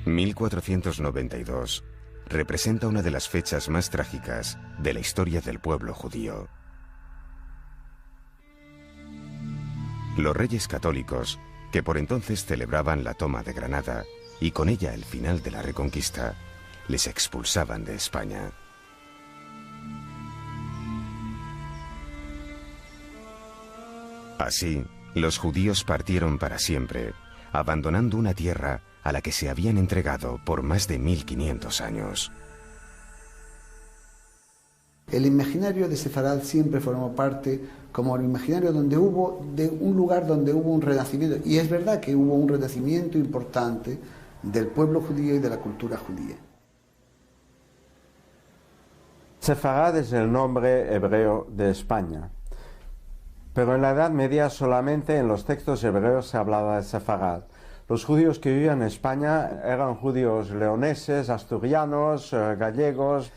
1492 representa una de las fechas más trágicas de la historia del pueblo judío. Los reyes católicos, que por entonces celebraban la toma de Granada y con ella el final de la Reconquista, les expulsaban de España. Así, los judíos partieron para siempre, abandonando una tierra a la que se habían entregado por más de 1500 años. El imaginario de Sefarad siempre formó parte como el imaginario donde hubo, de un lugar donde hubo un renacimiento, y es verdad que hubo un renacimiento importante del pueblo judío y de la cultura judía. Sefarad es el nombre hebreo de España, pero en la Edad Media solamente en los textos hebreos se hablaba de Sefarad. Los judíos que vivían en España eran judíos leoneses, asturianos, gallegos.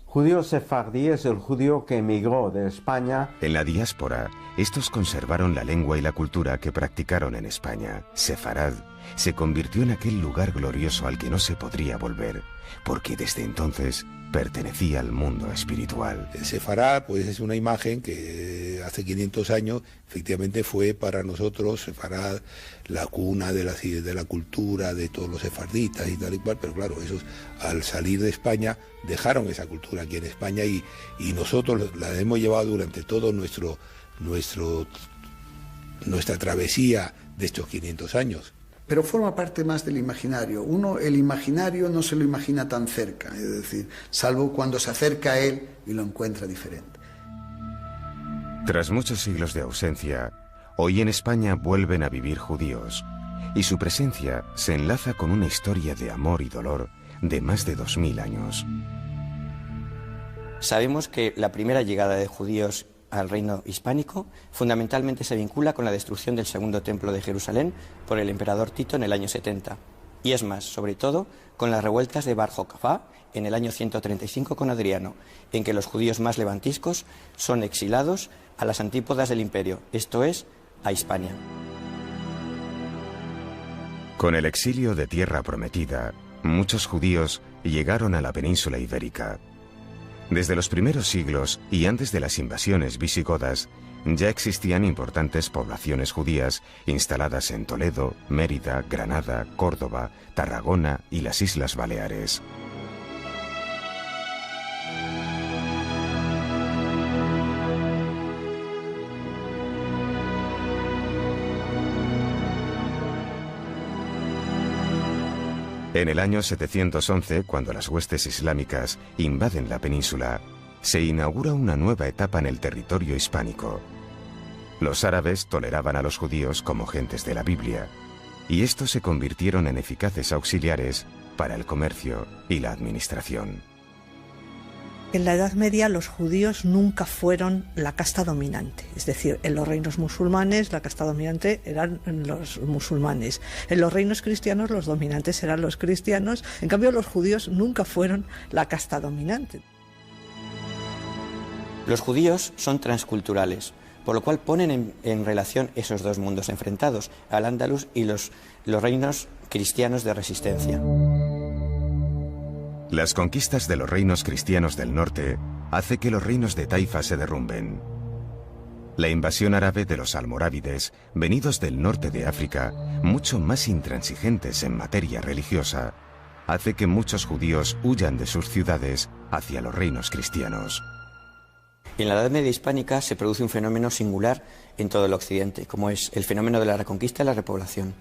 Judío sefardí es el judío que emigró de España. En la diáspora, estos conservaron la lengua y la cultura que practicaron en España. Sefarad se convirtió en aquel lugar glorioso al que no se podría volver, porque desde entonces pertenecía al mundo espiritual. El Sefarad, pues, es una imagen que hace 500 años efectivamente fue para nosotros, Sefarad, la cuna de la cultura de todos los sefarditas y tal y cual, pero claro, esos al salir de España dejaron esa cultura aquí en España y nosotros la hemos llevado durante todo nuestra travesía de estos 500 años. Pero forma parte más del imaginario. Uno, el imaginario no se lo imagina tan cerca, es decir, salvo cuando se acerca a él y lo encuentra diferente. Tras muchos siglos de ausencia, hoy en España vuelven a vivir judíos, y su presencia se enlaza con una historia de amor y dolor de más de 2000 años. Sabemos que la primera llegada de judíos al reino hispánico fundamentalmente se vincula con la destrucción del segundo templo de Jerusalén por el emperador Tito en el año 70. Y es más, sobre todo, con las revueltas de Bar Jocabá en el año 135 con Adriano, en que los judíos más levantiscos son exilados a las antípodas del imperio, esto es, a Hispania. Con el exilio de Tierra Prometida, muchos judíos llegaron a la península ibérica. Desde los primeros siglos y antes de las invasiones visigodas, ya existían importantes poblaciones judías instaladas en Toledo, Mérida, Granada, Córdoba, Tarragona y las Islas Baleares. En el año 711, cuando las huestes islámicas invaden la península, se inaugura una nueva etapa en el territorio hispánico. Los árabes toleraban a los judíos como gentes de la Biblia, y estos se convirtieron en eficaces auxiliares para el comercio y la administración. En la Edad Media los judíos nunca fueron la casta dominante, es decir, en los reinos musulmanes la casta dominante eran los musulmanes, en los reinos cristianos los dominantes eran los cristianos, en cambio los judíos nunca fueron la casta dominante. Los judíos son transculturales, por lo cual ponen en relación esos dos mundos enfrentados, Al-Ándalus y los reinos cristianos de resistencia. Las conquistas de los reinos cristianos del norte hace que los reinos de Taifa se derrumben. La invasión árabe de los almorávides, venidos del norte de África, mucho más intransigentes en materia religiosa, hace que muchos judíos huyan de sus ciudades hacia los reinos cristianos. En la Edad Media hispánica se produce un fenómeno singular en todo el occidente, como es el fenómeno de la reconquista y la repoblación.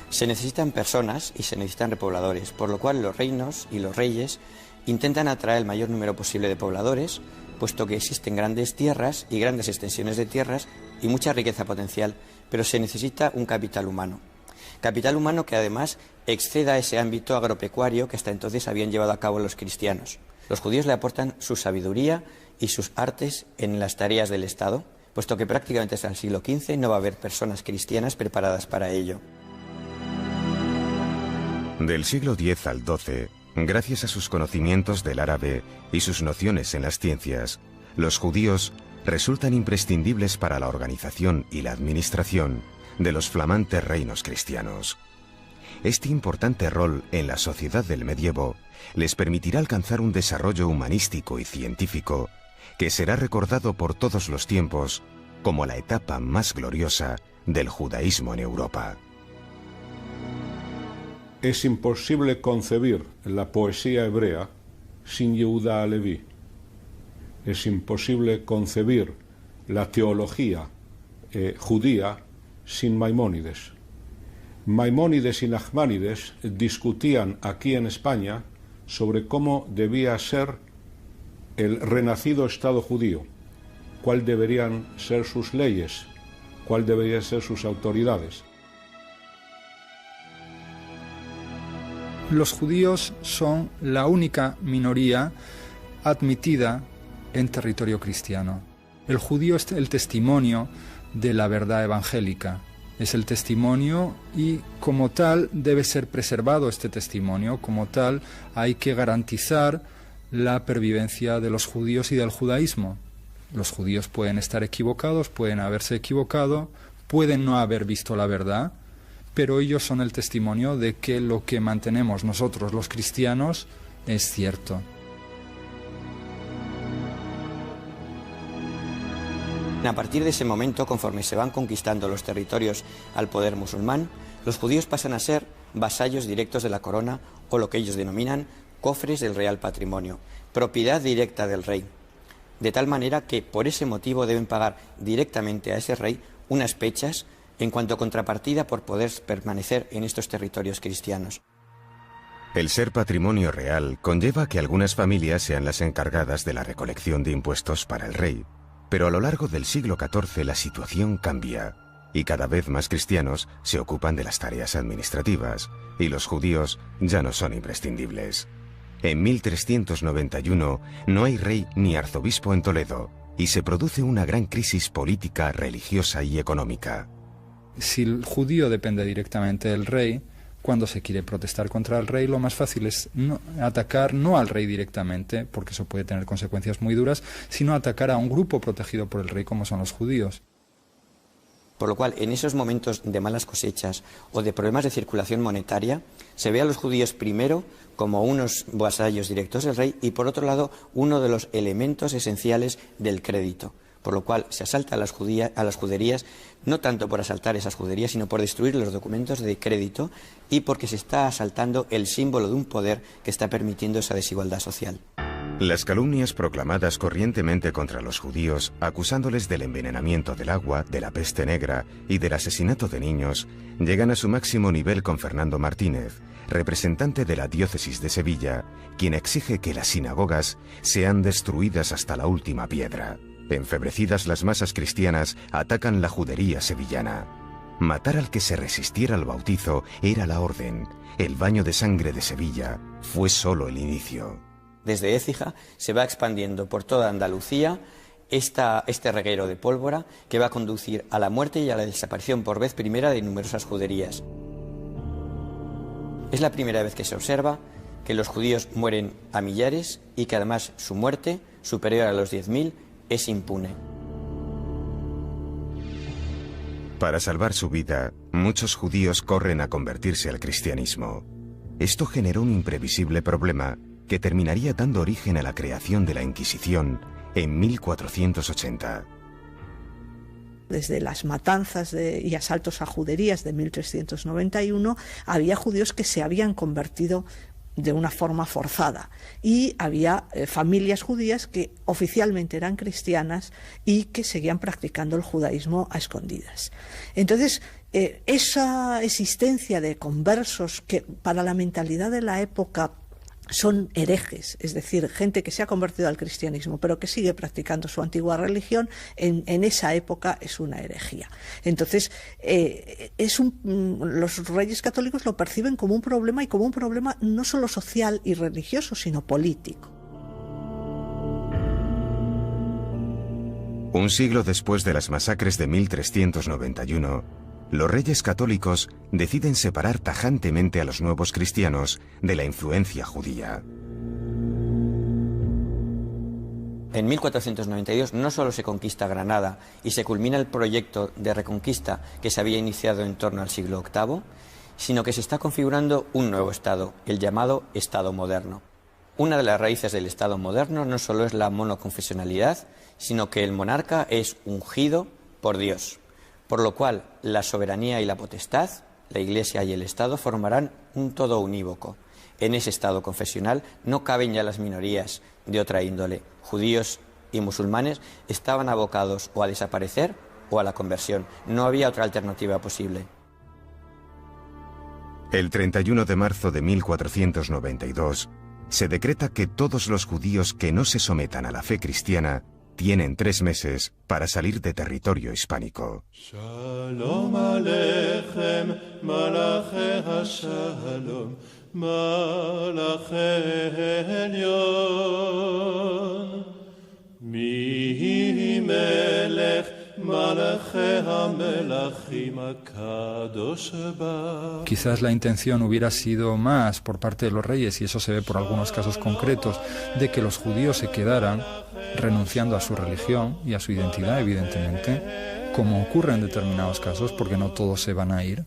Se necesitan personas y se necesitan repobladores, por lo cual los reinos y los reyes intentan atraer el mayor número posible de pobladores, puesto que existen grandes tierras y grandes extensiones de tierras y mucha riqueza potencial, pero se necesita un capital humano. Capital humano que además exceda ese ámbito agropecuario que hasta entonces habían llevado a cabo los cristianos. Los judíos le aportan su sabiduría y sus artes en las tareas del Estado, puesto que prácticamente hasta el siglo XV no va a haber personas cristianas preparadas para ello. Del siglo X al XII, gracias a sus conocimientos del árabe y sus nociones en las ciencias, los judíos resultan imprescindibles para la organización y la administración de los flamantes reinos cristianos. este importante rol en la sociedad del medievo les permitirá alcanzar un desarrollo humanístico y científico que será recordado por todos los tiempos como la etapa más gloriosa del judaísmo en Europa. Es imposible concebir la poesía hebrea sin Yehuda Halevi. Es imposible concebir la teología judía sin Maimónides. Maimónides y Nachmanides discutían aquí en España sobre cómo debía ser el renacido Estado judío, cuál deberían ser sus leyes, cuál deberían ser sus autoridades. Los judíos son la única minoría admitida en territorio cristiano. El judío es el testimonio de la verdad evangélica. Es el testimonio y como tal debe ser preservado este testimonio, como tal hay que garantizar la pervivencia de los judíos y del judaísmo. Los judíos pueden estar equivocados, pueden haberse equivocado, pueden no haber visto la verdad, pero ellos son el testimonio de que lo que mantenemos nosotros los cristianos es cierto. A partir de ese momento, conforme se van conquistando los territorios al poder musulmán, los judíos pasan a ser vasallos directos de la corona o lo que ellos denominan cofres del real patrimonio, propiedad directa del rey, de tal manera que por ese motivo deben pagar directamente a ese rey unas pechas en cuanto a contrapartida por poder permanecer en estos territorios cristianos. El ser patrimonio real conlleva que algunas familias sean las encargadas de la recolección de impuestos para el rey. Pero a lo largo del siglo XIV la situación cambia y cada vez más cristianos se ocupan de las tareas administrativas y los judíos ya no son imprescindibles. En 1391 no hay rey ni arzobispo en Toledo y se produce una gran crisis política, religiosa y económica. Si el judío depende directamente del rey, cuando se quiere protestar contra el rey, lo más fácil es atacar no al rey directamente, porque eso puede tener consecuencias muy duras, sino atacar a un grupo protegido por el rey, como son los judíos. Por lo cual, en esos momentos de malas cosechas o de problemas de circulación monetaria, se ve a los judíos primero como unos vasallos directos del rey y, por otro lado, uno de los elementos esenciales del crédito. Por lo cual se asalta a las juderías, no tanto por asaltar esas juderías, sino por destruir los documentos de crédito y porque se está asaltando el símbolo de un poder que está permitiendo esa desigualdad social. Las calumnias proclamadas corrientemente contra los judíos, acusándoles del envenenamiento del agua, de la peste negra y del asesinato de niños, llegan a su máximo nivel con Fernando Martínez, representante de la diócesis de Sevilla, quien exige que las sinagogas sean destruidas hasta la última piedra. Enfebrecidas, las masas cristianas atacan la judería sevillana. Matar al que se resistiera al bautizo era la orden. El baño de sangre de Sevilla fue solo el inicio. Desde Écija se va expandiendo por toda Andalucía este reguero de pólvora que va a conducir a la muerte y a la desaparición por vez primera de numerosas juderías. Es la primera vez que se observa que los judíos mueren a millares y que además su muerte, superior a los 10.000, es impune. Para salvar su vida, muchos judíos corren a convertirse al cristianismo. Esto generó un imprevisible problema que terminaría dando origen a la creación de la Inquisición en 1480. Desde las matanzas y asaltos a juderías de 1391, había judíos que se habían convertido de una forma forzada y había familias judías que oficialmente eran cristianas y que seguían practicando el judaísmo a escondidas. Entonces, esa existencia de conversos que para la mentalidad de la época son herejes, es decir, gente que se ha convertido al cristianismo pero que sigue practicando su antigua religión, en esa época es una herejía. Entonces, los reyes católicos lo perciben como un problema y como un problema no solo social y religioso, sino político. Un siglo después de las masacres de 1391, los reyes católicos deciden separar tajantemente a los nuevos cristianos de la influencia judía. En 1492 no solo se conquista Granada y se culmina el proyecto de reconquista que se había iniciado en torno al siglo VIII, sino que se está configurando un nuevo Estado, el llamado Estado moderno. Una de las raíces del Estado moderno no solo es la monoconfesionalidad, sino que el monarca es ungido por Dios, por lo cual la soberanía y la potestad, la Iglesia y el Estado, formarán un todo unívoco. En ese Estado confesional no caben ya las minorías de otra índole. Judíos y musulmanes estaban abocados o a desaparecer o a la conversión. No había otra alternativa posible. El 31 de marzo de 1492 se decreta que todos los judíos que no se sometan a la fe cristiana tienen 3 meses para salir de territorio hispánico. Shalom aleichem, malache hashalom, malache elyon, mi melech. Quizás la intención hubiera sido más por parte de los reyes, y eso se ve por algunos casos concretos, de que los judíos se quedaran renunciando a su religión y a su identidad, evidentemente, como ocurre en determinados casos, porque no todos se van a ir.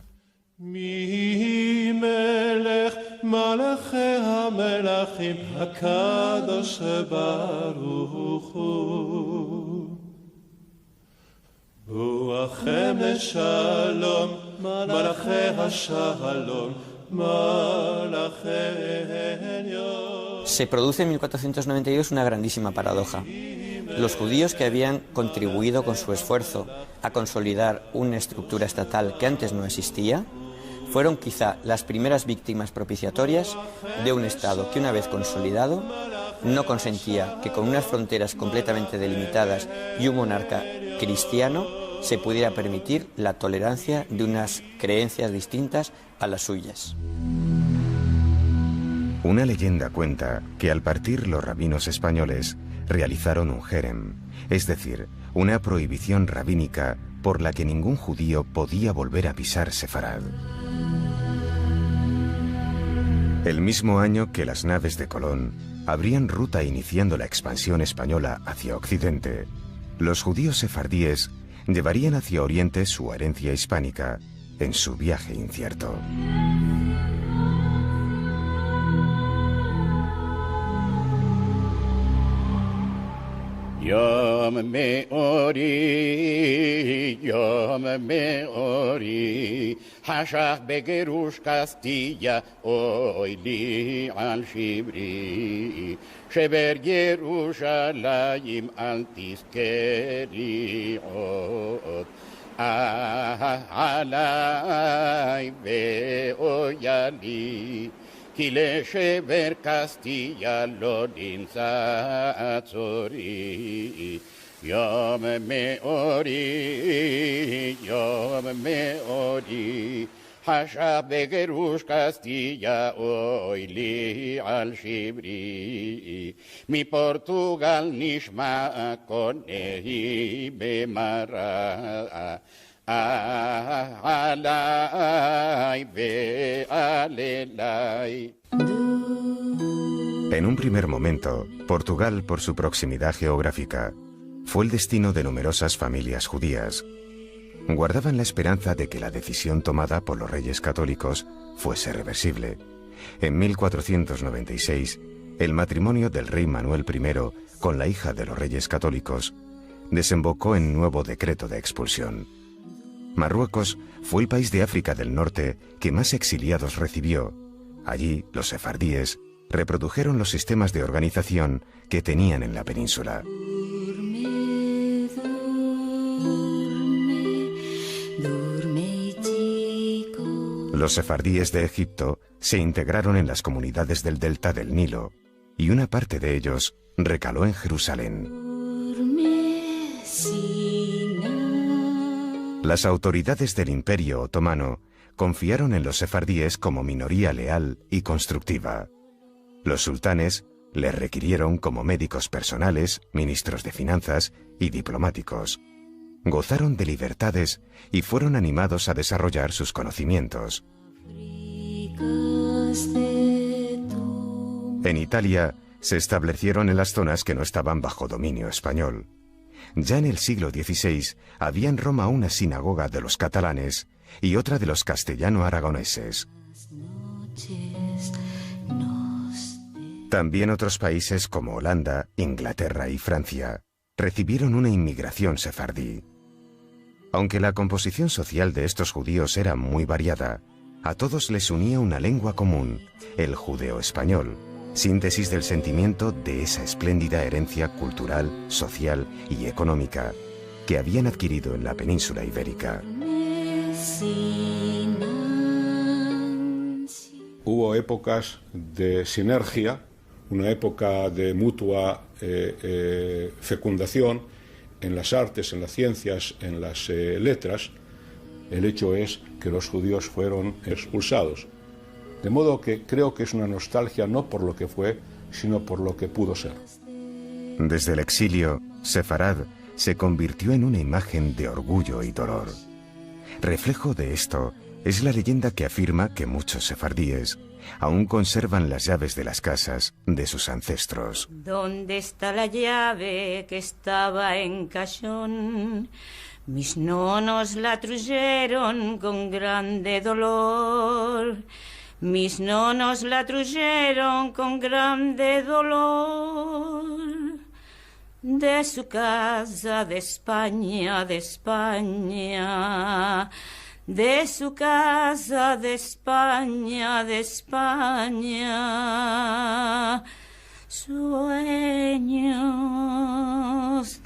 Se produce en 1492 una grandísima paradoja. Los judíos que habían contribuido con su esfuerzo a consolidar una estructura estatal que antes no existía, fueron quizá las primeras víctimas propiciatorias de un Estado que, una vez consolidado, no consentía que con unas fronteras completamente delimitadas y un monarca cristiano se pudiera permitir la tolerancia de unas creencias distintas a las suyas. Una leyenda cuenta que al partir los rabinos españoles realizaron un jerem, es decir, una prohibición rabínica por la que ningún judío podía volver a pisar Sefarad. El mismo año que las naves de Colón abrían ruta iniciando la expansión española hacia Occidente, los judíos sefardíes llevarían hacia Oriente su herencia hispánica en su viaje incierto. Yom meori, hashach begerush Castilla, oy li al shibri, sheber Yerushalayim al tiskeriot, alay ve'oyali. Kile sheber Castilla lodin satzori, Yom meori, Hasha begerush Castilla oili al shibri, mi Portugal nishma konehi bemara, alay ve alelay. En un primer momento, Portugal, por su proximidad geográfica, fue el destino de numerosas familias judías. Guardaban la esperanza de que la decisión tomada por los reyes católicos fuese reversible. En 1496, el matrimonio del rey Manuel I con la hija de los reyes católicos desembocó en nuevo decreto de expulsión. Marruecos fue el país de África del Norte que más exiliados recibió. Allí, los sefardíes reprodujeron los sistemas de organización que tenían en la península. Los sefardíes de Egipto se integraron en las comunidades del delta del Nilo y una parte de ellos recaló en Jerusalén. Las autoridades del Imperio Otomano confiaron en los sefardíes como minoría leal y constructiva. Los sultanes les requirieron como médicos personales, ministros de finanzas y diplomáticos. Gozaron de libertades y fueron animados a desarrollar sus conocimientos. En Italia se establecieron en las zonas que no estaban bajo dominio español. Ya en el siglo XVI había en Roma una sinagoga de los catalanes y otra de los castellano-aragoneses. También otros países como Holanda, Inglaterra y Francia recibieron una inmigración sefardí. Aunque la composición social de estos judíos era muy variada, a todos les unía una lengua común, el judeo-español, síntesis del sentimiento de esa espléndida herencia cultural, social y económica que habían adquirido en la península ibérica. Hubo épocas de sinergia, una época de mutua fecundación en las artes, en las ciencias, en las letras. El hecho es que los judíos fueron expulsados. De modo que creo que es una nostalgia no por lo que fue, sino por lo que pudo ser. Desde el exilio, Sefarad se convirtió en una imagen de orgullo y dolor. Reflejo de esto es la leyenda que afirma que muchos sefardíes aún conservan las llaves de las casas de sus ancestros. ¿Dónde está la llave que estaba en Cachón? Mis nonos la truyeron con grande dolor. Mis nonos la truyeron con grande dolor. De su casa de España, de España. De su casa de España, de España. Sueños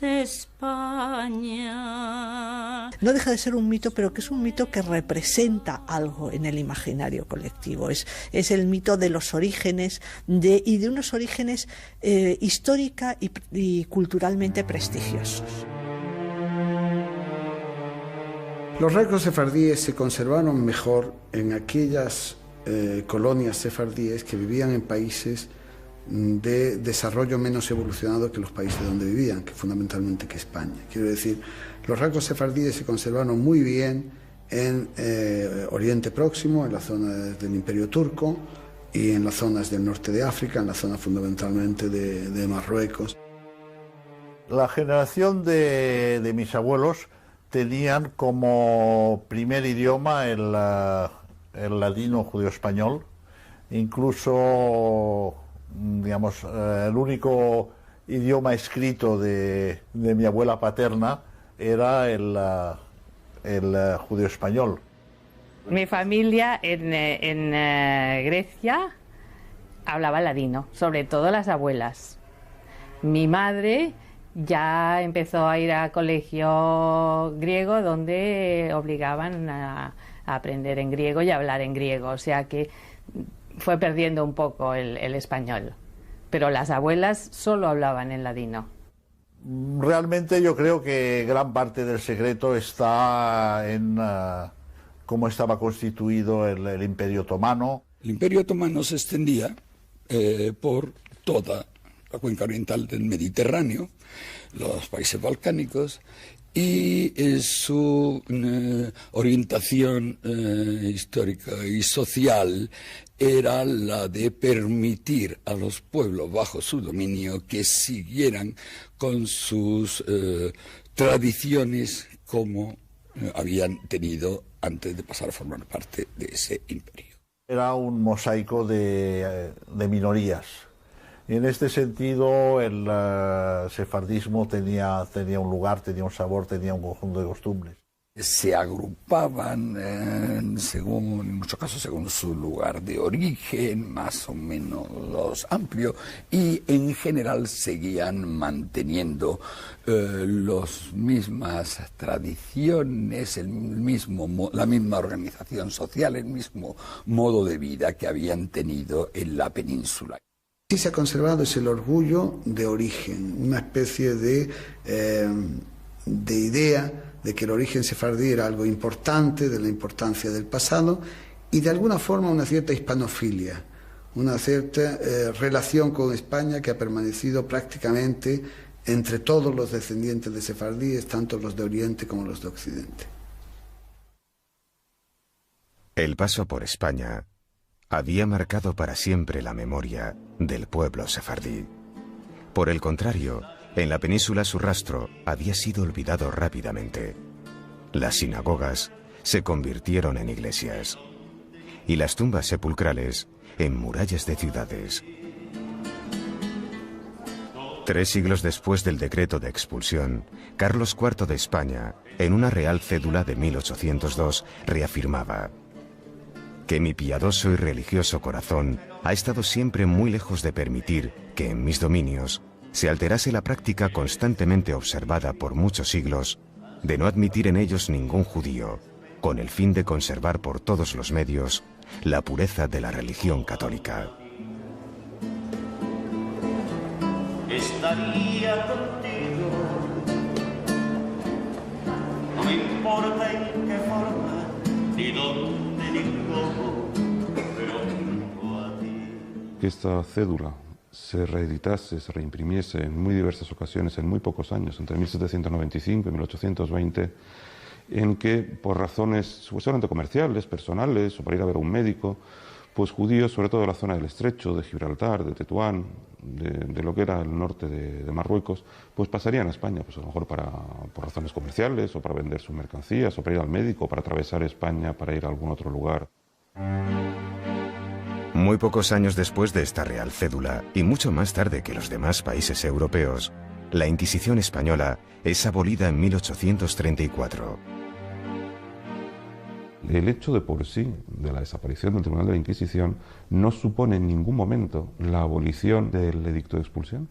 de España. No deja de ser un mito, pero que es un mito que representa algo en el imaginario colectivo. Es el mito de los orígenes y de unos orígenes histórica y culturalmente prestigiosos. Los rasgos sefardíes se conservaron mejor en aquellas colonias sefardíes que vivían en países de desarrollo menos evolucionado que los países donde vivían, que fundamentalmente que España. Quiero decir, los rasgos sefardíes se conservaron muy bien en Oriente Próximo, en la zona del Imperio Turco y en las zonas del norte de África, en la zona fundamentalmente de Marruecos. La generación de mis abuelos tenían como primer idioma el ladino judío-español, incluso, digamos, el único idioma escrito de mi abuela paterna era el judío-español. Mi familia en Grecia hablaba ladino, sobre todo las abuelas. Mi madre ya empezó a ir a colegio griego donde obligaban a aprender en griego y a hablar en griego, o sea que fue perdiendo un poco el español, pero las abuelas solo hablaban en ladino. Realmente yo creo que gran parte del secreto está en cómo estaba constituido el Imperio Otomano. El Imperio Otomano se extendía por toda la cuenca oriental del Mediterráneo, los países balcánicos, y su orientación histórica y social era la de permitir a los pueblos bajo su dominio que siguieran con sus tradiciones como habían tenido antes de pasar a formar parte de ese imperio. Era un mosaico de minorías. Y en este sentido el sefardismo tenía un lugar, tenía un sabor, tenía un conjunto de costumbres. Se agrupaban, en muchos casos, según su lugar de origen, más o menos amplio, y en general seguían manteniendo las mismas tradiciones, la misma organización social, el mismo modo de vida que habían tenido en la península. Sí se ha conservado es el orgullo de origen, una especie de idea de que el origen sefardí era algo importante, de la importancia del pasado y de alguna forma una cierta hispanofilia, una cierta relación con España que ha permanecido prácticamente entre todos los descendientes de sefardíes, tanto los de Oriente como los de Occidente. El paso por España había marcado para siempre la memoria del pueblo sefardí. Por el contrario, en la península su rastro había sido olvidado rápidamente. Las sinagogas se convirtieron en iglesias y las tumbas sepulcrales en murallas de ciudades. 3 siglos después del decreto de expulsión, Carlos IV de España, en una real cédula de 1802, reafirmaba: que mi piadoso y religioso corazón ha estado siempre muy lejos de permitir que en mis dominios se alterase la práctica constantemente observada por muchos siglos de no admitir en ellos ningún judío, con el fin de conservar por todos los medios la pureza de la religión católica. Estaría contigo, no me importa en qué forma, ni dónde ni cómo, pero junto a ti. Que esta cédula se reeditase, se reimprimiese en muy diversas ocasiones, en muy pocos años, entre 1795 y 1820, en que por razones supuestamente comerciales, personales, o para ir a ver a un médico, pues judíos, sobre todo de la zona del Estrecho, de Gibraltar, de Tetuán, de lo que era el norte de Marruecos, pues pasarían a España, pues a lo mejor por razones comerciales, o para vender sus mercancías, o para ir al médico, o para atravesar España, para ir a algún otro lugar. Muy pocos años después de esta real cédula, y mucho más tarde que los demás países europeos, la Inquisición española es abolida en 1834. El hecho de por sí de la desaparición del Tribunal de la Inquisición no supone en ningún momento la abolición del edicto de expulsión.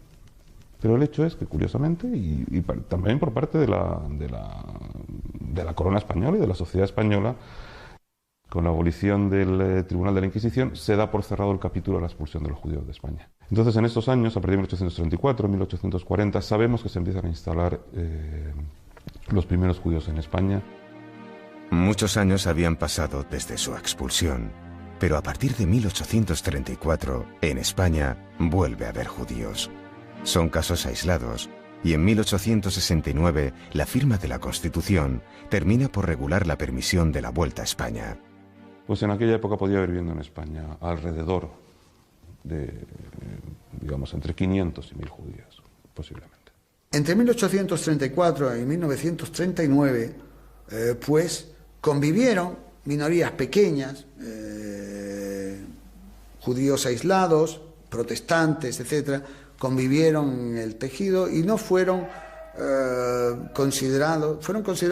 Pero el hecho es que, curiosamente, y también por parte de la corona española y de la sociedad española, con la abolición del Tribunal de la Inquisición se da por cerrado el capítulo de la expulsión de los judíos de España. Entonces, en estos años, a partir de 1834, 1840, sabemos que se empiezan a instalar los primeros judíos en España. Muchos años habían pasado desde su expulsión, pero a partir de 1834, en España, vuelve a haber judíos. Son casos aislados, y en 1869 la firma de la Constitución termina por regular la permisión de la vuelta a España. Pues en aquella época podía haber viviendo en España alrededor de, digamos, entre 500 y 1000 judíos, posiblemente. Entre 1834 y 1939, pues convivieron minorías pequeñas, judíos aislados, protestantes, etcétera, convivieron en el tejido y no fueron considerados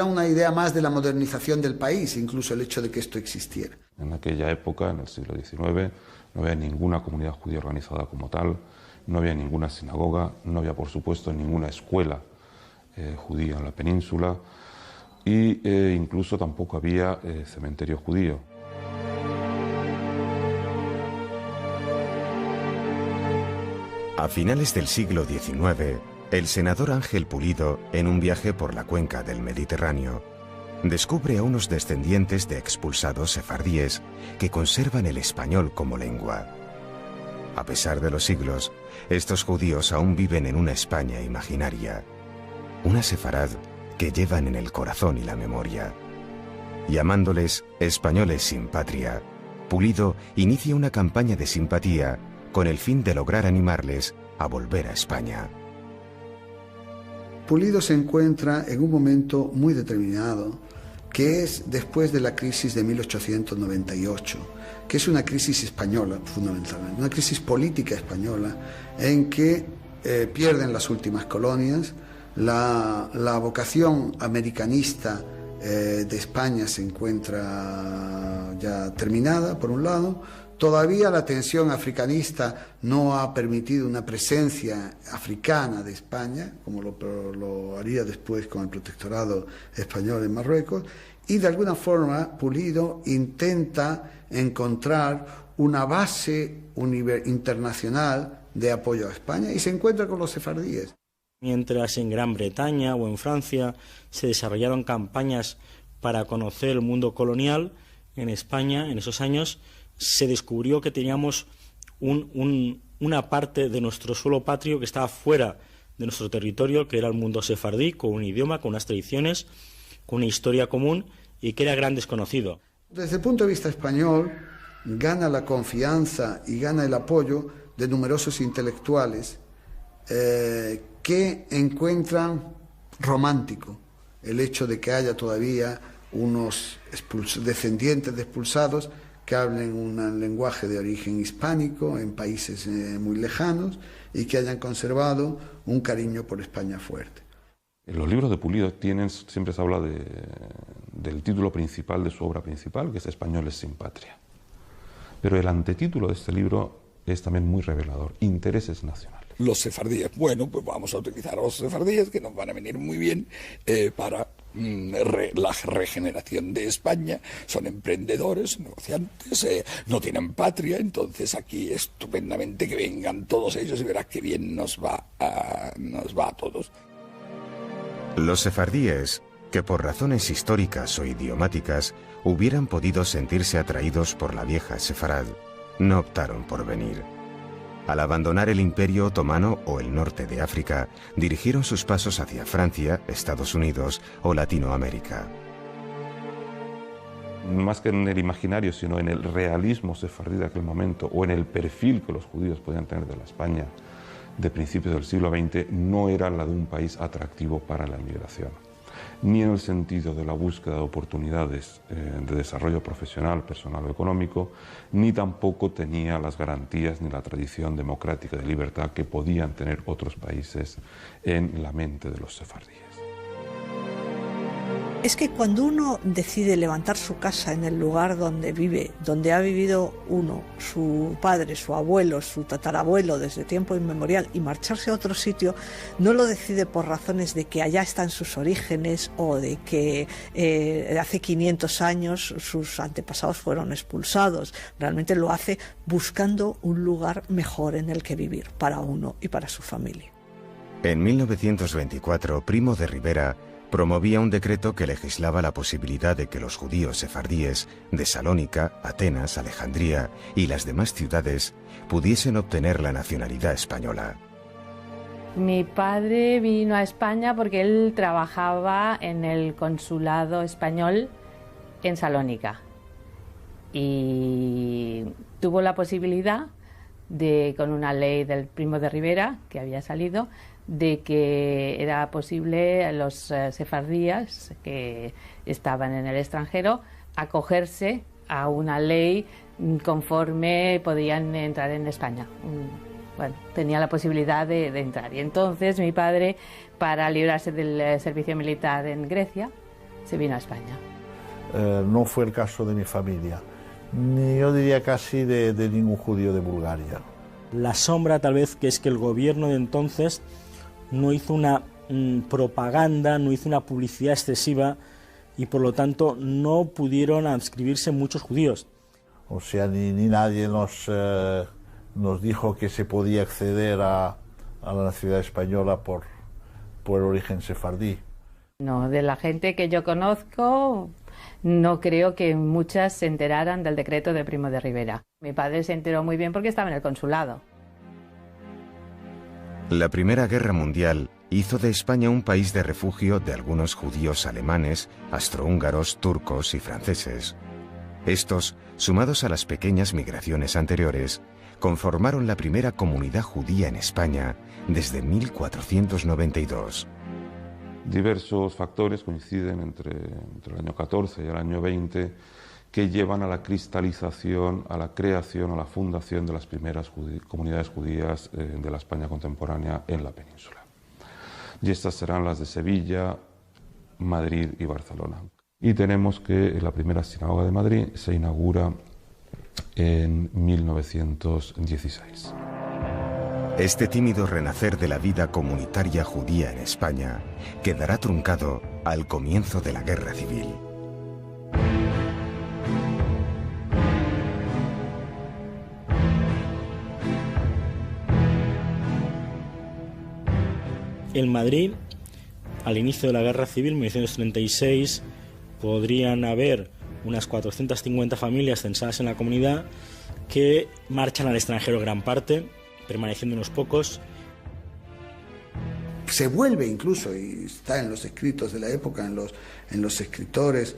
una idea más de la modernización del país, incluso el hecho de que esto existiera. En aquella época, en el siglo XIX, no había ninguna comunidad judía organizada como tal, no había ninguna sinagoga, no había, por supuesto, ninguna escuela judía en la península, y incluso tampoco había cementerio judío. A finales del siglo XIX, el senador Ángel Pulido, en un viaje por la cuenca del Mediterráneo, descubre a unos descendientes de expulsados sefardíes que conservan el español como lengua. A pesar de los siglos, estos judíos aún viven en una España imaginaria, una sefarad que llevan en el corazón y la memoria. Llamándoles españoles sin patria, Pulido inicia una campaña de simpatía con el fin de lograr animarles a volver a España. Pulido se encuentra en un momento muy determinado, que es después de la crisis de 1898, que es una crisis española fundamentalmente, una crisis política española en que pierden las últimas colonias, la vocación americanista de España se encuentra ya terminada, por un lado. Todavía la tensión africanista no ha permitido una presencia africana de España, como lo haría después con el protectorado español en Marruecos, y de alguna forma Pulido intenta encontrar una base internacional de apoyo a España y se encuentra con los sefardíes. Mientras en Gran Bretaña o en Francia se desarrollaron campañas para conocer el mundo colonial, en España, en esos años, se descubrió que teníamos una parte de nuestro suelo patrio que estaba fuera de nuestro territorio, que era el mundo sefardí, con un idioma, con unas tradiciones, con una historia común y que era gran desconocido. Desde el punto de vista español, gana la confianza y gana el apoyo de numerosos intelectuales que encuentran romántico el hecho de que haya todavía unos descendientes de expulsados que hablen un lenguaje de origen hispánico en países muy lejanos y que hayan conservado un cariño por España fuerte. En los libros de Pulido siempre se habla del título principal de su obra principal, que es Españoles sin patria. Pero el antetítulo de este libro es también muy revelador: Intereses nacionales. Los sefardíes. Bueno, pues vamos a utilizar a los sefardíes, que nos van a venir muy bien para la regeneración de España. Son emprendedores, negociantes, no tienen patria, entonces aquí estupendamente que vengan todos ellos y verás qué bien nos va a todos. Los sefardíes, que por razones históricas o idiomáticas hubieran podido sentirse atraídos por la vieja Sefarad, no optaron por venir. Al abandonar el Imperio Otomano o el norte de África, dirigieron sus pasos hacia Francia, Estados Unidos o Latinoamérica. Más que en el imaginario, sino en el realismo sefardí de aquel momento, o en el perfil que los judíos podían tener de la España de principios del siglo XX, no era la de un país atractivo para la inmigración, ni en el sentido de la búsqueda de oportunidades de desarrollo profesional, personal o económico, ni tampoco tenía las garantías ni la tradición democrática de libertad que podían tener otros países en la mente de los sefardíes. Es que cuando uno decide levantar su casa en el lugar donde vive, donde ha vivido uno, su padre, su abuelo, su tatarabuelo desde tiempo inmemorial, y marcharse a otro sitio, no lo decide por razones de que allá están sus orígenes o de que hace 500 años sus antepasados fueron expulsados. Realmente lo hace buscando un lugar mejor en el que vivir para uno y para su familia. En 1924, Primo de Rivera promovía un decreto que legislaba la posibilidad de que los judíos sefardíes de Salónica, Atenas, Alejandría y las demás ciudades pudiesen obtener la nacionalidad española. Mi padre vino a España porque él trabajaba en el consulado español en Salónica y tuvo la posibilidad de, con una ley del Primo de Rivera que había salido, de que era posible a los sefardíes que estaban en el extranjero acogerse a una ley conforme podían entrar en España. Bueno, tenía la posibilidad de entrar. Y entonces mi padre, para librarse del servicio militar en Grecia, se vino a España. No fue el caso de mi familia, ni yo diría casi de ningún judío de Bulgaria. La sombra tal vez que es que el gobierno de entonces no hizo una propaganda, no hizo una publicidad excesiva y por lo tanto no pudieron adscribirse muchos judíos. O sea, ni nadie nos dijo que se podía acceder a la nacionalidad española por el origen sefardí. No, de la gente que yo conozco, no creo que muchas se enteraran del decreto de Primo de Rivera. Mi padre se enteró muy bien porque estaba en el consulado. La Primera Guerra Mundial hizo de España un país de refugio de algunos judíos alemanes, austrohúngaros, turcos y franceses. Estos, sumados a las pequeñas migraciones anteriores, conformaron la primera comunidad judía en España desde 1492. Diversos factores coinciden entre el año 14 y el año 20 que llevan a la cristalización, a la creación, a la fundación de las primeras comunidades judías de la España contemporánea en la península. Y estas serán las de Sevilla, Madrid y Barcelona. Y tenemos que la primera sinagoga de Madrid se inaugura en 1916. Este tímido renacer de la vida comunitaria judía en España quedará truncado al comienzo de la Guerra Civil. En Madrid, al inicio de la Guerra Civil, en 1936, podrían haber unas 450 familias censadas en la comunidad que marchan al extranjero gran parte, permaneciendo unos pocos. Se vuelve incluso, y está en los escritos de la época, en los escritores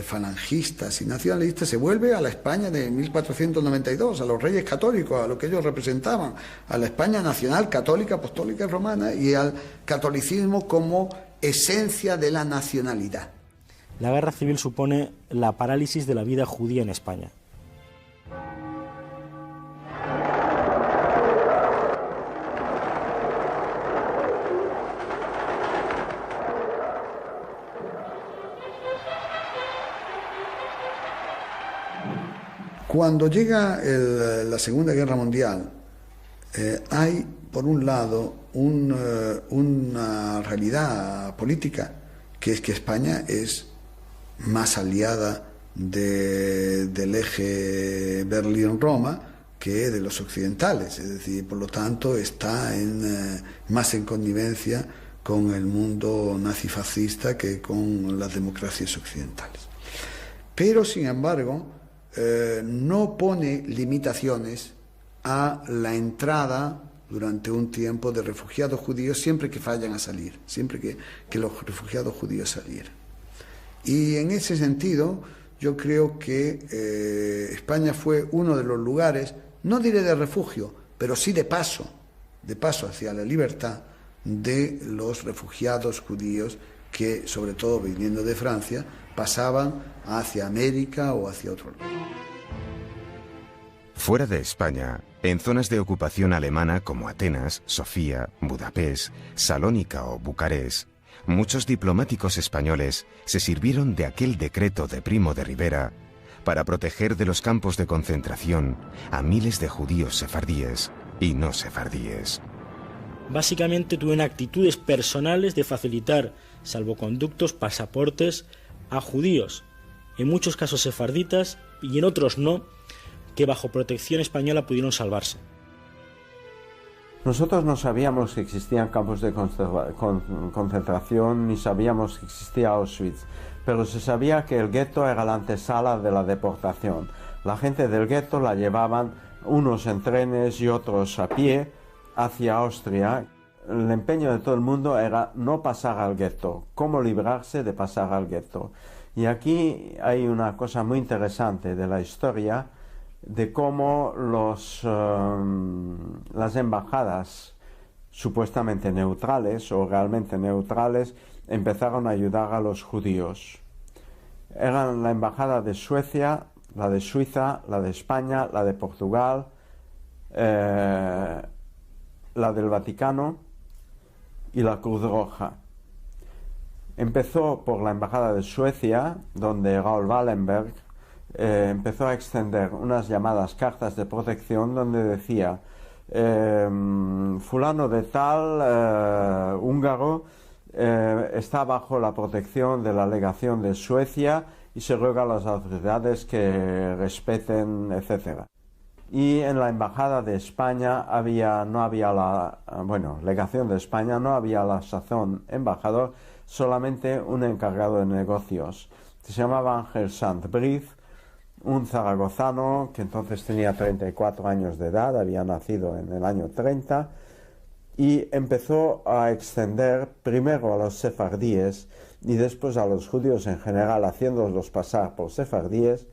falangistas y nacionalistas, se vuelve a la España de 1492, a los reyes católicos, a lo que ellos representaban, a la España nacional, católica, apostólica y romana, y al catolicismo como esencia de la nacionalidad. La guerra civil supone la parálisis de la vida judía en España. Cuando llega la Segunda Guerra Mundial, hay, por un lado, una realidad política, que es que España es más aliada del eje Berlín-Roma que de los occidentales, es decir, por lo tanto está más en connivencia con el mundo nazifascista que con las democracias occidentales. Pero, sin embargo, no pone limitaciones a la entrada durante un tiempo de refugiados judíos siempre que vayan a salir, siempre que los refugiados judíos salieran. Y en ese sentido yo creo que España fue uno de los lugares, no diré de refugio, pero sí de paso hacia la libertad de los refugiados judíos que, sobre todo viniendo de Francia, pasaban hacia América o hacia otro lugar. Fuera de España, en zonas de ocupación alemana como Atenas, Sofía, Budapest, Salónica o Bucarest, muchos diplomáticos españoles se sirvieron de aquel decreto de Primo de Rivera para proteger de los campos de concentración a miles de judíos sefardíes y no sefardíes. Básicamente tuvieron actitudes personales de facilitar salvoconductos, pasaportes a judíos, en muchos casos sefarditas y en otros no, que bajo protección española pudieron salvarse. Nosotros no sabíamos que existían campos de concentración ni sabíamos que existía Auschwitz, pero se sabía que el gueto era la antesala de la deportación. La gente del gueto la llevaban unos en trenes y otros a pie hacia Austria. El empeño de todo el mundo era no pasar al gueto, cómo librarse de pasar al gueto. Y aquí hay una cosa muy interesante de la historia de cómo las embajadas supuestamente neutrales o realmente neutrales empezaron a ayudar a los judíos. Eran la embajada de Suecia, la de Suiza, la de España, la de Portugal, la del Vaticano y la Cruz Roja. Empezó por la embajada de Suecia, donde Raoul Wallenberg empezó a extender unas llamadas cartas de protección donde decía fulano de tal, húngaro, está bajo la protección de la legación de Suecia y se ruega a las autoridades que respeten, etc. Y en la embajada de España legación de España, no había a la sazón embajador, solamente un encargado de negocios. Se llamaba Ángel Sant-Briz, un zaragozano que entonces tenía 34 años de edad, había nacido en el año 30, y empezó a extender primero a los sefardíes y después a los judíos en general, haciéndolos pasar por sefardíes,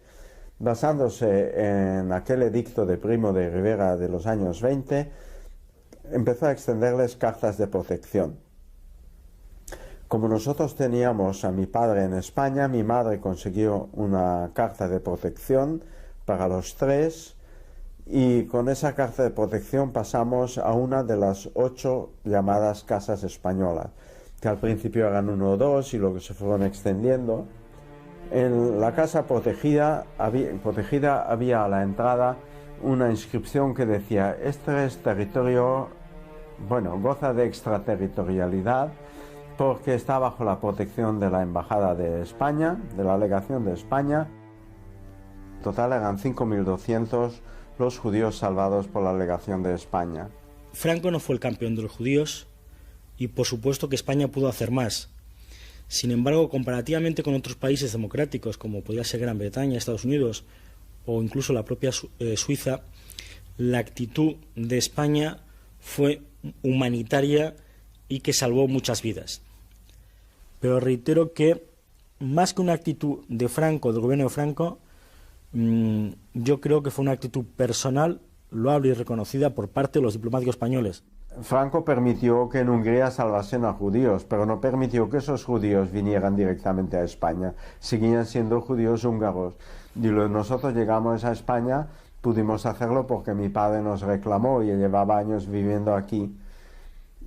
basándose en aquel edicto de Primo de Rivera de los años 20, empezó a extenderles cartas de protección. Como nosotros teníamos a mi padre en España, mi madre consiguió una carta de protección para los tres y con esa carta de protección pasamos a una de las 8 llamadas casas españolas, que al principio eran 1 o 2 y luego se fueron extendiendo. En la casa protegida había a la entrada una inscripción que decía: este es territorio, goza de extraterritorialidad, porque está bajo la protección de la Embajada de España, de la Legación de España. En total eran 5.200 los judíos salvados por la Legación de España. Franco no fue el campeón de los judíos y por supuesto que España pudo hacer más. Sin embargo, comparativamente con otros países democráticos como podría ser Gran Bretaña, Estados Unidos o incluso la propia Suiza, la actitud de España fue humanitaria y que salvó muchas vidas. Pero reitero que más que una actitud de Franco, del gobierno de Franco, yo creo que fue una actitud personal, loable y reconocida por parte de los diplomáticos españoles. Franco permitió que en Hungría salvasen a judíos, pero no permitió que esos judíos vinieran directamente a España. Seguían siendo judíos húngaros. Y nosotros llegamos a España, pudimos hacerlo porque mi padre nos reclamó y llevaba años viviendo aquí.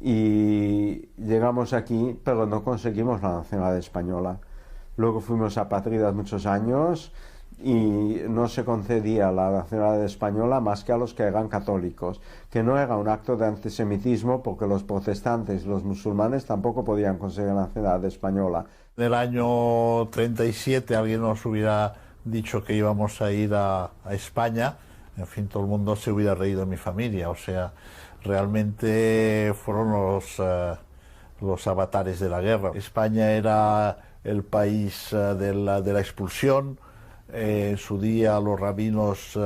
Y llegamos aquí, pero no conseguimos la nacionalidad española. Luego fuimos apátridas muchos años y no se concedía la nacionalidad española más que a los que eran católicos, que no era un acto de antisemitismo porque los protestantes y los musulmanes tampoco podían conseguir la nacionalidad española. En el año 37 alguien nos hubiera dicho que íbamos a ir a España, en fin, todo el mundo se hubiera reído de mi familia, o sea, realmente fueron los avatares de la guerra. España era el país de la expulsión. En su día los rabinos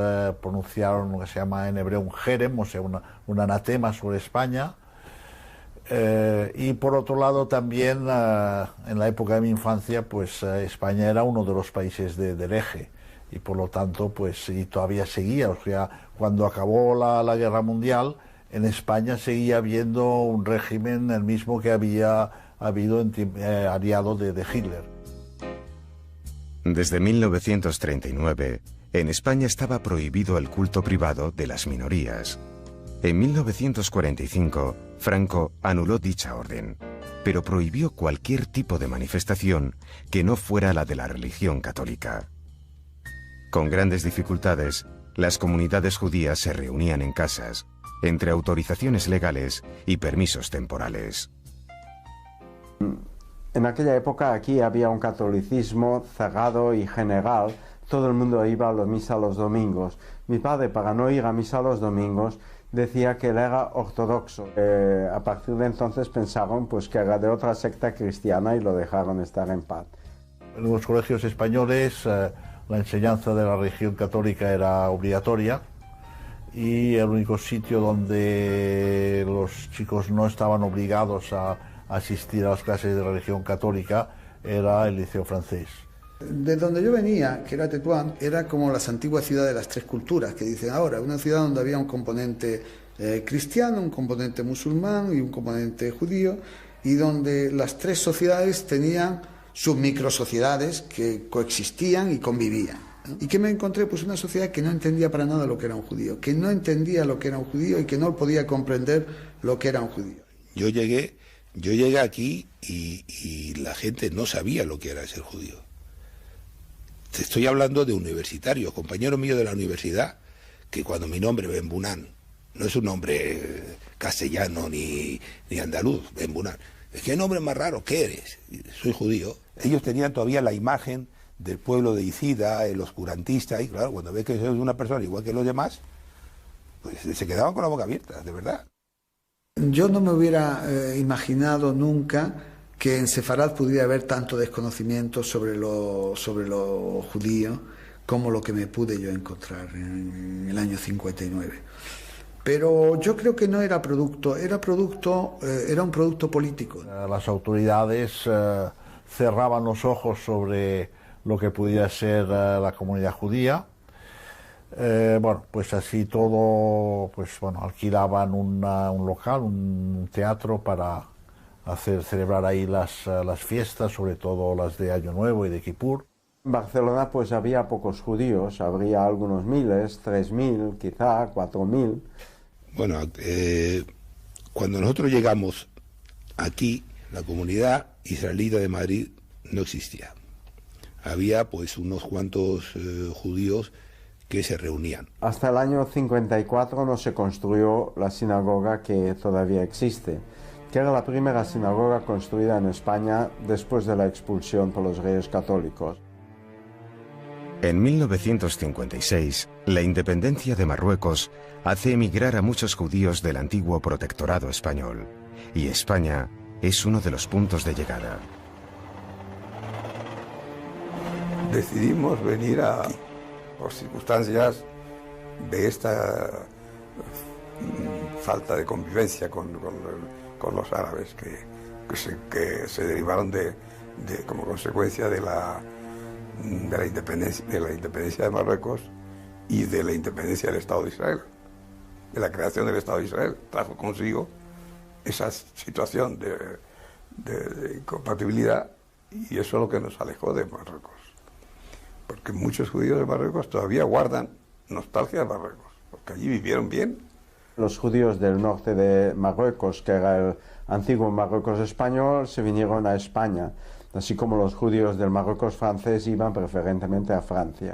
pronunciaron lo que se llama en hebreo un jerem, o sea, un anatema sobre España. Y por otro lado también en la época de mi infancia pues España era uno de los países del eje y por lo tanto pues y todavía seguía, o sea, cuando acabó la guerra mundial en España seguía habiendo un régimen el mismo que había habido aliado de Hitler. Desde 1939, en España estaba prohibido el culto privado de las minorías. En 1945, Franco anuló dicha orden, pero prohibió cualquier tipo de manifestación que no fuera la de la religión católica. Con grandes dificultades, las comunidades judías se reunían en casas, entre autorizaciones legales y permisos temporales. En aquella época aquí había un catolicismo cerrado y general. Todo el mundo iba a la misa los domingos. Mi padre, para no ir a misa los domingos, decía que él era ortodoxo. A partir de entonces pensaron pues, que era de otra secta cristiana y lo dejaron estar en paz. En los colegios españoles la enseñanza de la religión católica era obligatoria y el único sitio donde los chicos no estaban obligados a asistir a las clases de religión católica era el Liceo Francés. De donde yo venía, que era Tetuán, era como las antiguas ciudades de las tres culturas que dicen ahora, una ciudad donde había un componente cristiano, un componente musulmán y un componente judío, y donde las tres sociedades tenían sus microsociedades que coexistían y convivían. ¿Y qué me encontré? Pues una sociedad que no entendía para nada lo que era un judío, que no entendía lo que era un judío y que no podía comprender lo que era un judío. Yo llegué aquí y la gente no sabía lo que era ser judío. Te estoy hablando de universitarios, compañeros míos de la universidad, que cuando mi nombre, Benbunán, no es un nombre castellano ni andaluz, Benbunán. ¿Qué nombre más raro? ¿Qué eres? Soy judío. Ellos tenían todavía la imagen del pueblo de Icida, el oscurantista, y claro, cuando ves que soy una persona igual que los demás, pues se quedaban con la boca abierta, de verdad. Yo no me hubiera imaginado nunca que en Sefarad pudiera haber tanto desconocimiento sobre lo judío como lo que me pude yo encontrar en el año 59. Pero yo creo que no era producto, era un producto político. Las autoridades cerraban los ojos sobre lo que pudiera ser la comunidad judía. Bueno, pues así todo, pues bueno, alquilaban un local, un teatro para celebrar ahí las fiestas, sobre todo las de Año Nuevo y de Kippur. En Barcelona pues había pocos judíos, habría algunos miles, 3.000, quizá 4.000. Bueno, cuando nosotros llegamos aquí, la comunidad israelita de Madrid no existía. Había pues unos cuantos judíos que se reunían. Hasta el año 54 no se construyó la sinagoga que todavía existe, que era la primera sinagoga construida en España después de la expulsión por los Reyes Católicos. En 1956, la independencia de Marruecos hace emigrar a muchos judíos del antiguo protectorado español, y España es uno de los puntos de llegada. Decidimos venir por circunstancias de esta falta de convivencia con los árabes que se derivaron como consecuencia de la independencia de Marruecos y de la independencia del Estado de Israel, de la creación del Estado de Israel. Trajo consigo esa situación de incompatibilidad, y eso es lo que nos alejó de Marruecos. Porque muchos judíos de Marruecos todavía guardan nostalgia de Marruecos, porque allí vivieron bien. Los judíos del norte de Marruecos, que era el antiguo Marruecos español, se vinieron a España, así como los judíos del Marruecos francés iban preferentemente a Francia.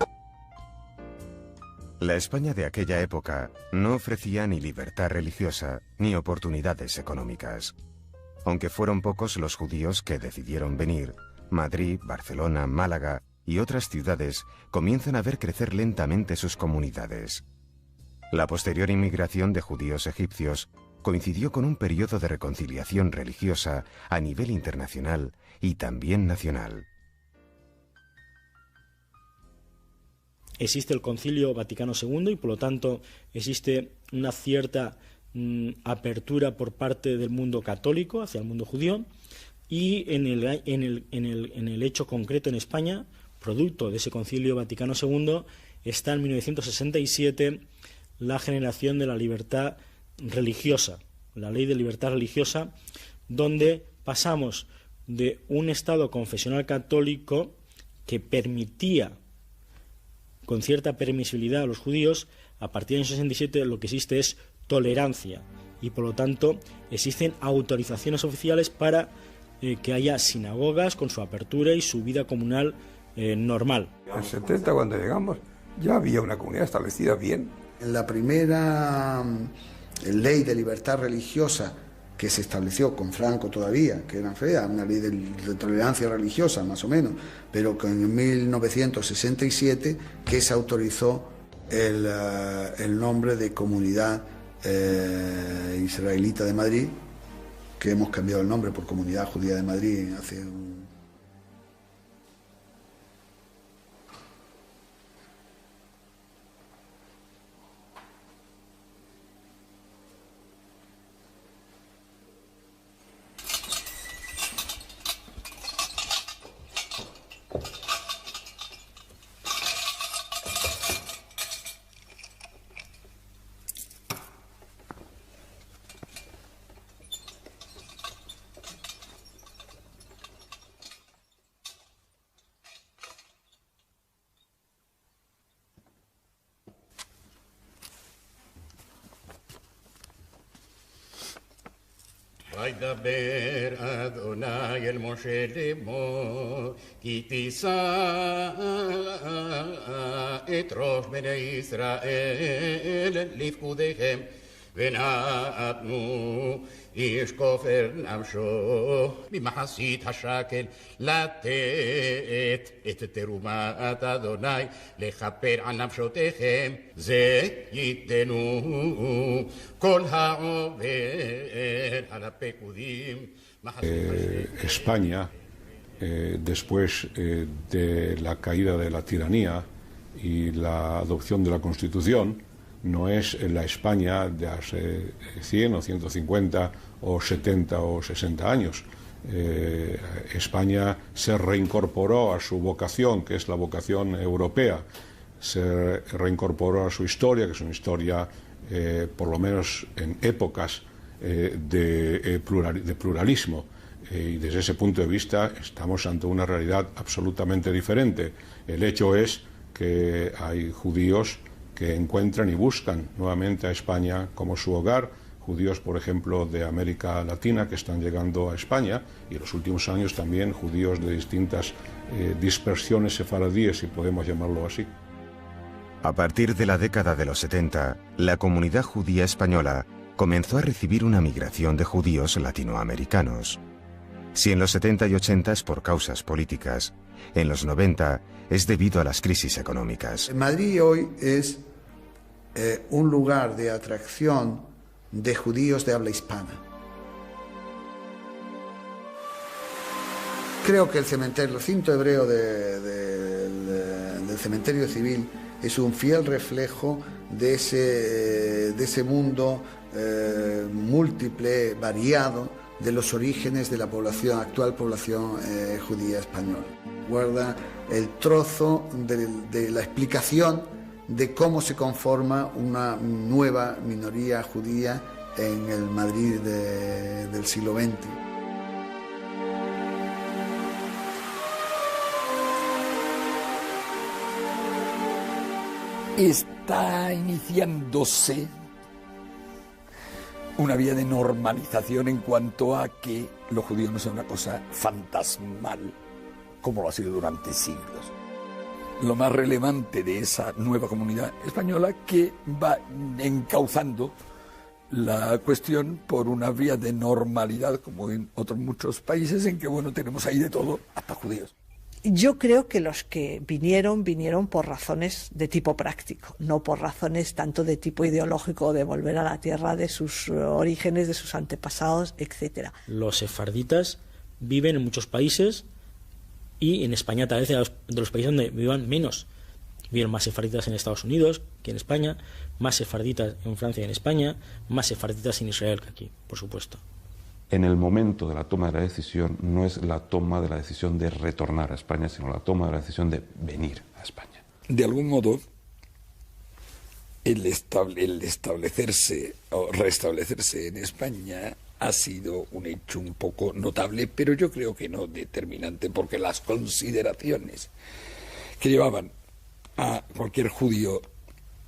La España de aquella época no ofrecía ni libertad religiosa ni oportunidades económicas. Aunque fueron pocos los judíos que decidieron venir, Madrid, Barcelona, Málaga y otras ciudades comienzan a ver crecer lentamente sus comunidades. La posterior inmigración de judíos egipcios coincidió con un periodo de reconciliación religiosa a nivel internacional y también nacional. Existe el Concilio Vaticano II y por lo tanto existe una cierta apertura por parte del mundo católico hacia el mundo judío, y en el hecho concreto en España, producto de ese Concilio Vaticano II, está en 1967 la generación de la libertad religiosa, la Ley de Libertad Religiosa, donde pasamos de un Estado confesional católico que permitía con cierta permisibilidad a los judíos. A partir del año 67 lo que existe es tolerancia y por lo tanto existen autorizaciones oficiales para que haya sinagogas con su apertura y su vida comunal normal. En el 70, cuando llegamos, ya había una comunidad establecida bien. La primera ley de libertad religiosa que se estableció con Franco todavía, que era fea, una ley de tolerancia religiosa más o menos, pero que en 1967 que se autorizó el nombre de Comunidad Israelita de Madrid, que hemos cambiado el nombre por Comunidad Judía de Madrid hace un... וידבר אדוני אל משה לאמור, כי תישא את ראש בני ישראל לפקודיהם, ונתנו איש כופר נפשו ממחצית השקל לתת את תרומת אדוני לכפר על נפשותיכם, זה ייתנו כל העובר על הפקודים. España, después de la caída de la tiranía y la adopción de la Constitución, no es la España de hace 100 o 150 o 70 o 60 años. España se reincorporó a su vocación, que es la vocación europea, se reincorporó a su historia, que es una historia, por lo menos en épocas, de pluralismo. Y desde ese punto de vista estamos ante una realidad absolutamente diferente. El hecho es que hay judíos que encuentran y buscan nuevamente a España como su hogar, judíos, por ejemplo, de América Latina que están llegando a España, y en los últimos años también judíos de distintas dispersiones sefaradíes, si podemos llamarlo así. A partir de la década de los 70, la comunidad judía española comenzó a recibir una migración de judíos latinoamericanos. Si en los 70 y 80 es por causas políticas, en los 90 es debido a las crisis económicas. Madrid hoy es un lugar de atracción de judíos de habla hispana. Creo que el recinto hebreo del cementerio civil es un fiel reflejo de ese mundo múltiple, variado, de los orígenes de la actual población judía española. Guarda el trozo de la explicación de cómo se conforma una nueva minoría judía en el Madrid del siglo XX. Está iniciándose una vía de normalización en cuanto a que los judíos no son una cosa fantasmal, como lo ha sido durante siglos. Lo más relevante de esa nueva comunidad española que va encauzando la cuestión por una vía de normalidad, como en otros muchos países en que, bueno, tenemos ahí de todo, hasta judíos. Yo creo que los que vinieron por razones de tipo práctico, no por razones tanto de tipo ideológico, de volver a la tierra de sus orígenes, de sus antepasados, etc. Los sefarditas viven en muchos países y en España tal vez de los países donde vivan menos. Viven más sefarditas en Estados Unidos que en España, más sefarditas en Francia y en España, más sefarditas en Israel que aquí, por supuesto. En el momento de la toma de la decisión no es la toma de la decisión de retornar a España, sino la toma de la decisión de venir a España. De algún modo, el establecerse o restablecerse en España ha sido un hecho un poco notable, pero yo creo que no determinante, porque las consideraciones que llevaban a cualquier judío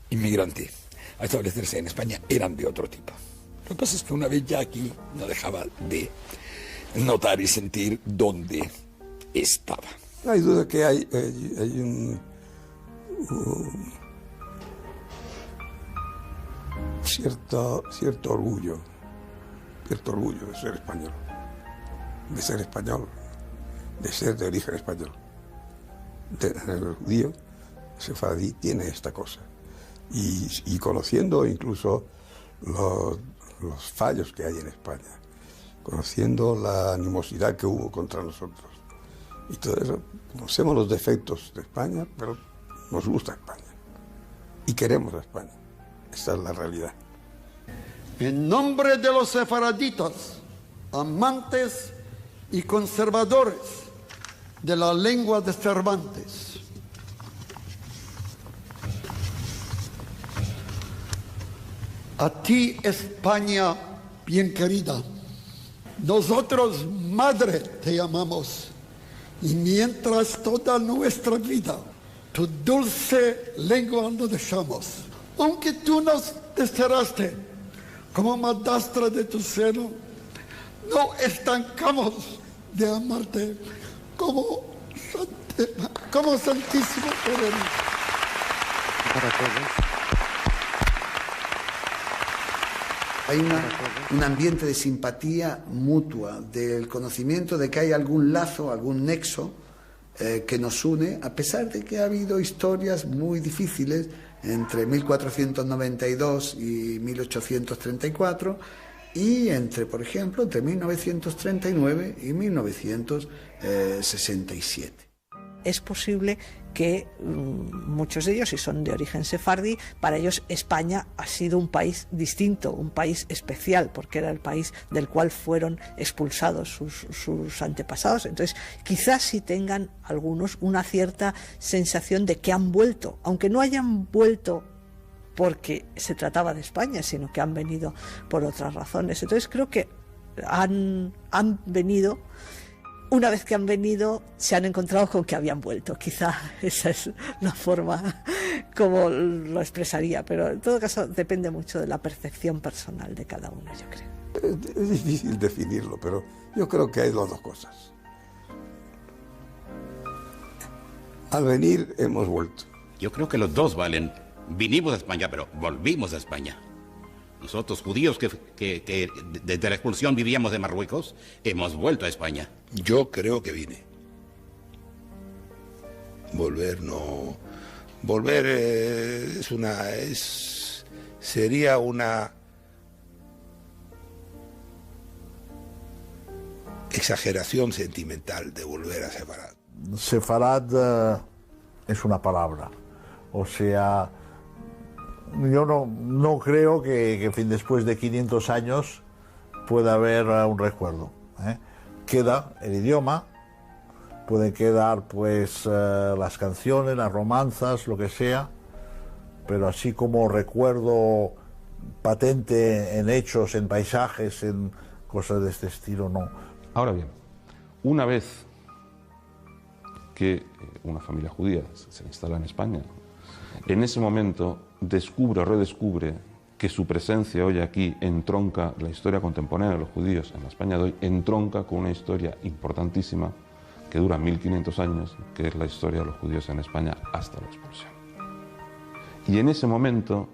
inmigrante a establecerse en España eran de otro tipo. Lo que pasa es que una vez ya aquí no dejaba de notar y sentir dónde estaba. No hay duda que hay un cierto orgullo de ser español, de ser de origen español. El judío sefaradí tiene esta cosa. Y conociendo incluso los fallos que hay en España, conociendo la animosidad que hubo contra nosotros y todo eso, conocemos los defectos de España, pero nos gusta España y queremos a España. Esa es la realidad. En nombre de los sefaraditas, amantes y conservadores de la lengua de Cervantes, a ti, España bien querida, nosotros, madre, te llamamos, y mientras toda nuestra vida tu dulce lengua no dejamos. Aunque tú nos desterraste como madrastra de tu seno, no estancamos de amarte como Santísimo Sereno. Para todos. Hay un ambiente de simpatía mutua, del conocimiento de que hay algún lazo, algún nexo que nos une, a pesar de que ha habido historias muy difíciles entre 1492 y 1834 y por ejemplo, entre 1939 y 1967. Es posible que muchos de ellos, si son de origen sefardí, para ellos España ha sido un país distinto, un país especial, porque era el país del cual fueron expulsados sus antepasados. Entonces, quizás sí tengan algunos una cierta sensación de que han vuelto, aunque no hayan vuelto porque se trataba de España, sino que han venido por otras razones. Entonces, creo que han venido. Una vez que han venido, se han encontrado con que habían vuelto. Quizá esa es la forma como lo expresaría, pero en todo caso depende mucho de la percepción personal de cada uno, yo creo. Es difícil definirlo, pero yo creo que hay las dos cosas. Al venir hemos vuelto. Yo creo que los dos valen. Vinimos a España, pero volvimos a España. Nosotros, judíos que desde la expulsión vivíamos de Marruecos, hemos vuelto a España. Yo creo que vine. Volver no. Volver sería una exageración sentimental de volver a Sefarad. Sefarad es una palabra. O sea, yo no creo que después de 500 años pueda haber un recuerdo. Queda el idioma, pueden quedar pues las canciones, las romanzas, lo que sea, pero así como recuerdo patente en hechos, en paisajes, en cosas de este estilo, no. Ahora bien, una vez que una familia judía se instala en España, en ese momento descubre o redescubre que su presencia hoy aquí entronca la historia contemporánea de los judíos en la España de hoy, entronca con una historia importantísima que dura 1500 años, que es la historia de los judíos en España hasta la expulsión. Y en ese momento,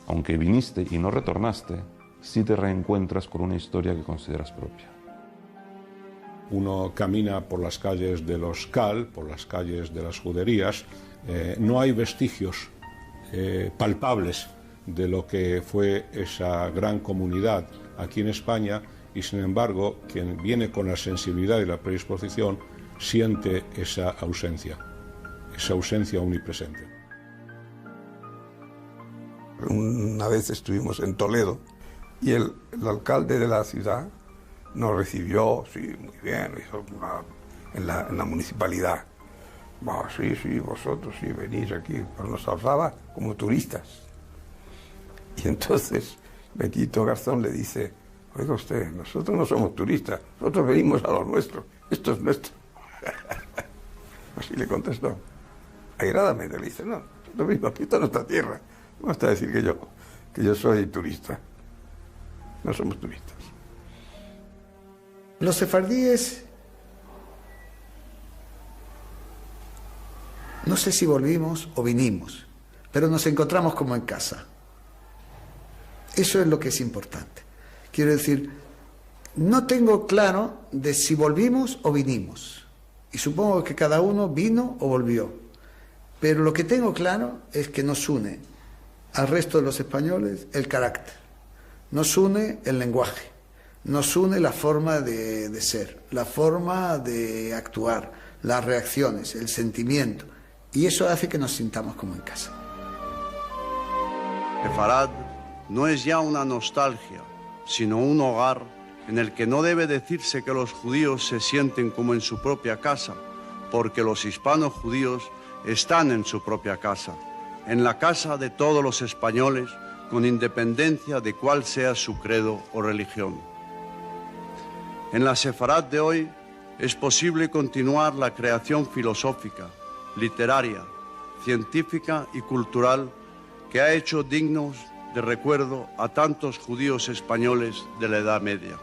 aunque viniste y no retornaste, sí te reencuentras con una historia que consideras propia. Uno camina por las calles de los Cal, por las calles de las juderías, no hay vestigios palpables de lo que fue esa gran comunidad aquí en España, y sin embargo quien viene con la sensibilidad y la predisposición siente esa ausencia omnipresente. Una vez estuvimos en Toledo y el alcalde de la ciudad nos recibió, sí, muy bien, en la municipalidad. Sí, vosotros sí venís aquí, pero nos hablaba como turistas. Y entonces Benito Garzón le dice, oiga usted, nosotros no somos turistas, nosotros venimos a lo nuestro, esto es nuestro. Así le contestó. Airadamente le dice, no, nosotros venimos aquí, esta es nuestra tierra. No basta decir que yo soy turista. No somos turistas. Los sefardíes, no sé si volvimos o vinimos, pero nos encontramos como en casa. Eso es lo que es importante. Quiero decir, no tengo claro de si volvimos o vinimos. Y supongo que cada uno vino o volvió. Pero lo que tengo claro es que nos une al resto de los españoles el carácter. Nos une el lenguaje. Nos une la forma de ser, la forma de actuar, las reacciones, el sentimiento. Y eso hace que nos sintamos como en casa. Sefarad no es ya una nostalgia, sino un hogar en el que no debe decirse que los judíos se sienten como en su propia casa, porque los hispano-judíos están en su propia casa, en la casa de todos los españoles, con independencia de cuál sea su credo o religión. En la Sefarad de hoy es posible continuar la creación filosófica, literaria, científica y cultural que ha hecho dignos de recuerdo a tantos judíos españoles de la Edad Media.